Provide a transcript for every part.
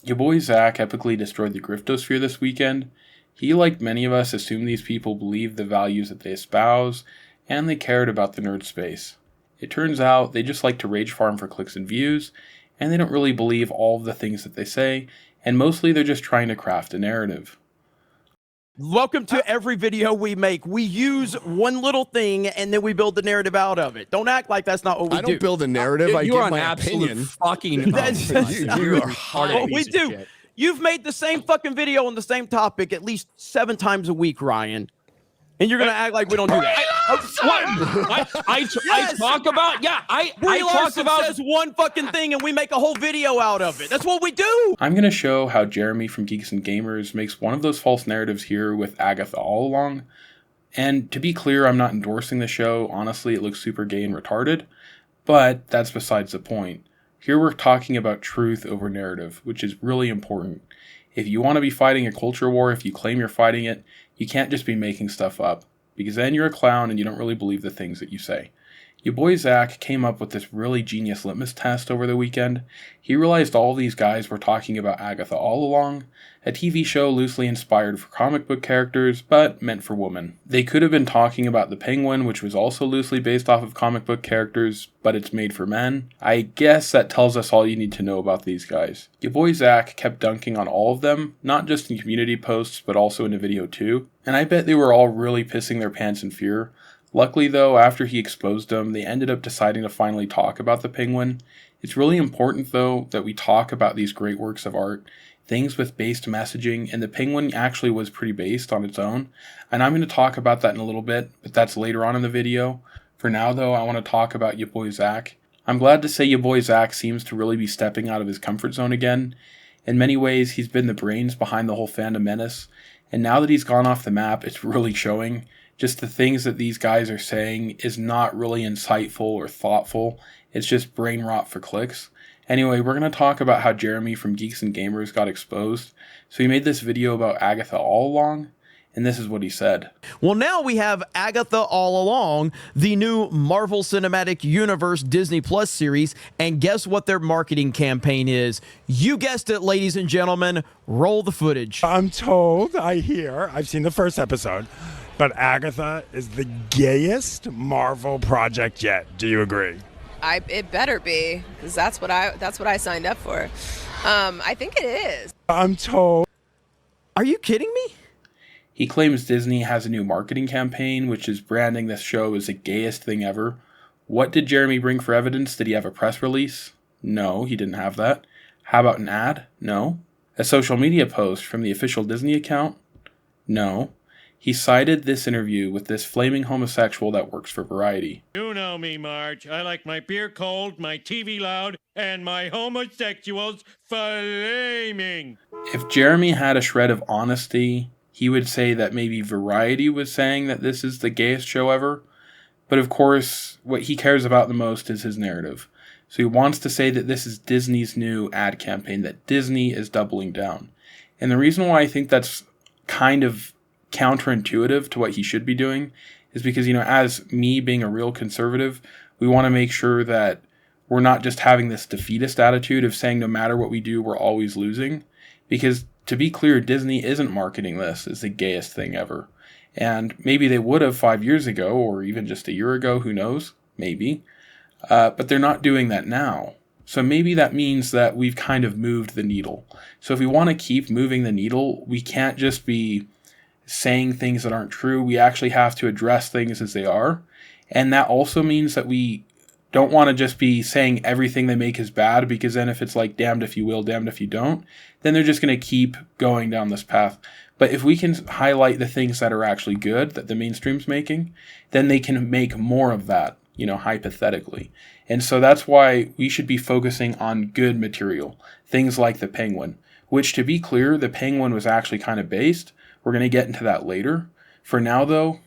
Ya Boi Zack epically destroyed the Griftosphere this weekend. He, like many of us, assumed these people believed the values that they espouse, and they cared about the nerd space. It turns out they just like to rage farm for clicks and views, and they don't really believe all of the things that they say, and mostly they're just trying to craft a narrative. Welcome to every video we make. We use one little thing and then we build the narrative out of it. Don't act like that's not what we do. I don't build a narrative. I You're give an my absolute opinion. fucking. You are what we do. You've made the same fucking video on the same topic at least 7 times a week, Ryan. And you're going to act like we don't do that. I talk about, I talk about says one fucking thing and we make a whole video out of it. That's what we do. I'm going to show how Jeremy from Geeks and Gamers makes one of those false narratives here with Agatha all along. And to be clear, I'm not endorsing the show. Honestly, it looks super gay and retarded. But that's besides the point. Here we're talking about truth over narrative, which is really important. If you want to be fighting a culture war, if you claim you're fighting it, you can't just be making stuff up, because then you're a clown and you don't really believe the things that you say. Ya Boi Zack came up with this really genius litmus test over the weekend. He realized all these guys were talking about Agatha all along, a TV show loosely inspired for comic book characters, but meant for women. They could have been talking about the Penguin, which was also loosely based off of comic book characters, but it's made for men. I guess that tells us all you need to know about these guys. Ya Boi Zack kept dunking on all of them, not just in community posts, but also in a video too, and I bet they were all really pissing their pants in fear. Luckily though, after he exposed them, they ended up deciding to finally talk about the Penguin. It's really important though that we talk about these great works of art, things with based messaging, and the Penguin actually was pretty based on its own. And I'm going to talk about that in a little bit, but that's later on in the video. For now though, I want to talk about Ya Boi Zack. I'm glad to say Ya Boi Zack seems to really be stepping out of his comfort zone again. In many ways, he's been the brains behind the whole fandom menace, and now that he's gone off the map, it's really showing. Just the things that these guys are saying is not really insightful or thoughtful. It's just brain rot for clicks. Anyway, we're going to talk about how Jeremy from Geeks and Gamers got exposed. So he made this video about Agatha all along, and this is what he said. Well, now we have Agatha all along, the new Marvel Cinematic Universe Disney Plus series, and guess what their marketing campaign is? You guessed it, ladies and gentlemen. Roll the footage. I'm told, I've seen the first episode, but Agatha is the gayest Marvel project yet. Do you agree? It better be, because that's what I signed up for. I think it is. I'm told. Are you kidding me? He claims Disney has a new marketing campaign, which is branding this show as the gayest thing ever. What did Jeremy bring for evidence? Did he have a press release? No, he didn't have that. How about an ad? No. A social media post from the official Disney account? No. He cited this interview with this flaming homosexual that works for Variety. You know me, Marge. I like my beer cold, my TV loud, and my homosexuals flaming. If Jeremy had a shred of honesty, he would say that maybe Variety was saying that this is the gayest show ever. But of course, what he cares about the most is his narrative. So he wants to say that this is Disney's new ad campaign, that Disney is doubling down. And the reason why I think that's kind of counterintuitive to what he should be doing is because, as me being a real conservative, we want to make sure that we're not just having this defeatist attitude of saying no matter what we do, we're always losing. Because to be clear, Disney isn't marketing this as the gayest thing ever. And maybe they would have 5 years ago, or even just a year ago, who knows? Maybe. But they're not doing that now. So maybe that means that we've kind of moved the needle. So if we want to keep moving the needle, we can't just be saying things that aren't true. We actually have to address things as they are. And that also means that we don't want to just be saying everything they make is bad, because then if it's like damned if you will, damned if you don't, then they're just going to keep going down this path. But if we can highlight the things that are actually good that the mainstream's making, then they can make more of that, hypothetically. And so that's why we should be focusing on good material. Things like the Penguin, which, to be clear, the Penguin was actually kind of based. We're going to get into that later. For now, though,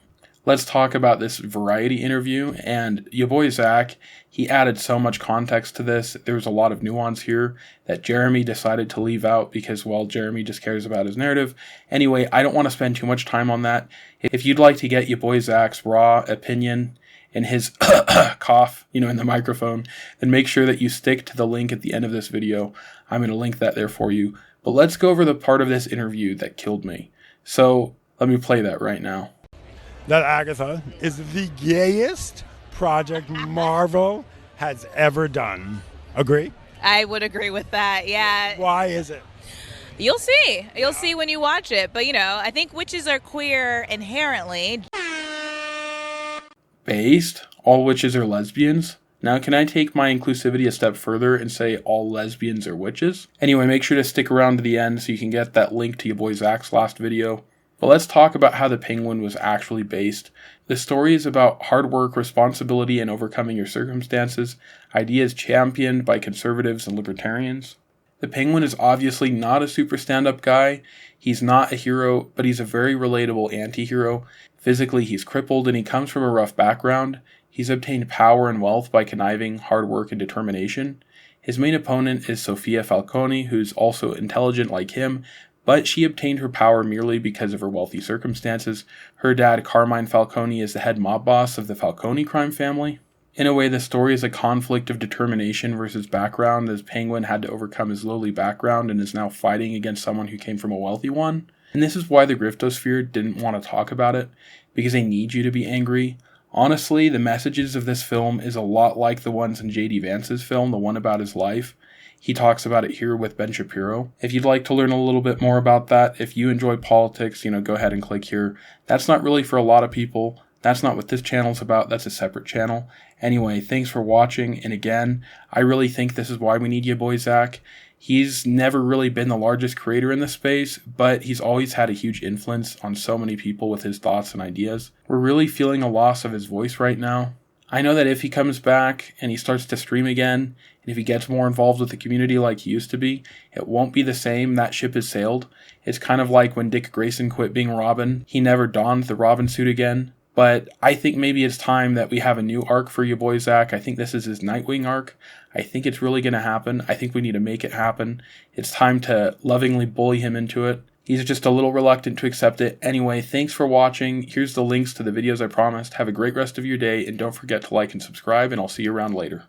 let's talk about this Variety interview. And Ya Boi Zack, he added so much context to this. There was a lot of nuance here that Jeremy decided to leave out because, well, Jeremy just cares about his narrative. Anyway, I don't want to spend too much time on that. If you'd like to get Ya Boi Zack's raw opinion and his cough, in the microphone, then make sure that you stick to the link at the end of this video. I'm going to link that there for you. But let's go over the part of this interview that killed me. So let me play that right now. That Agatha is the gayest project Marvel has ever done. Agree? I would agree with that, yeah. Why is it? You'll see. You'll see when you watch it. But, I think witches are queer inherently. Based? All witches are lesbians? Now, can I take my inclusivity a step further and say all lesbians are witches? Anyway, make sure to stick around to the end so you can get that link to Ya Boi Zack's last video. But let's talk about how the Penguin was actually based. The story is about hard work, responsibility, and overcoming your circumstances, ideas championed by conservatives and libertarians. The Penguin is obviously not a super stand-up guy. He's not a hero, but he's a very relatable anti-hero. Physically, he's crippled and he comes from a rough background. He's obtained power and wealth by conniving, hard work, and determination. His main opponent is Sofia Falcone, who's also intelligent like him, but she obtained her power merely because of her wealthy circumstances. Her dad, Carmine Falcone, is the head mob boss of the Falcone crime family. In a way, the story is a conflict of determination versus background, as Penguin had to overcome his lowly background and is now fighting against someone who came from a wealthy one. And this is why the Griftosphere didn't want to talk about it, because they need you to be angry. Honestly, the messages of this film is a lot like the ones in J.D. Vance's film, the one about his life. He talks about it here with Ben Shapiro. If you'd like to learn a little bit more about that, if you enjoy politics, go ahead and click here. That's not really for a lot of people. That's not what this channel's about. That's a separate channel. Anyway, thanks for watching. And again, I really think this is why we need Ya Boi Zack. He's never really been the largest creator in the space, but he's always had a huge influence on so many people with his thoughts and ideas. We're really feeling a loss of his voice right now. I know that if he comes back and he starts to stream again, and if he gets more involved with the community like he used to be, it won't be the same. That ship has sailed. It's kind of like when Dick Grayson quit being Robin. He never donned the Robin suit again. But I think maybe it's time that we have a new arc for Ya Boi Zack. I think this is his Nightwing arc. I think it's really going to happen. I think we need to make it happen. It's time to lovingly bully him into it. He's just a little reluctant to accept it. Anyway, thanks for watching. Here's the links to the videos I promised. Have a great rest of your day, and don't forget to like and subscribe, and I'll see you around later.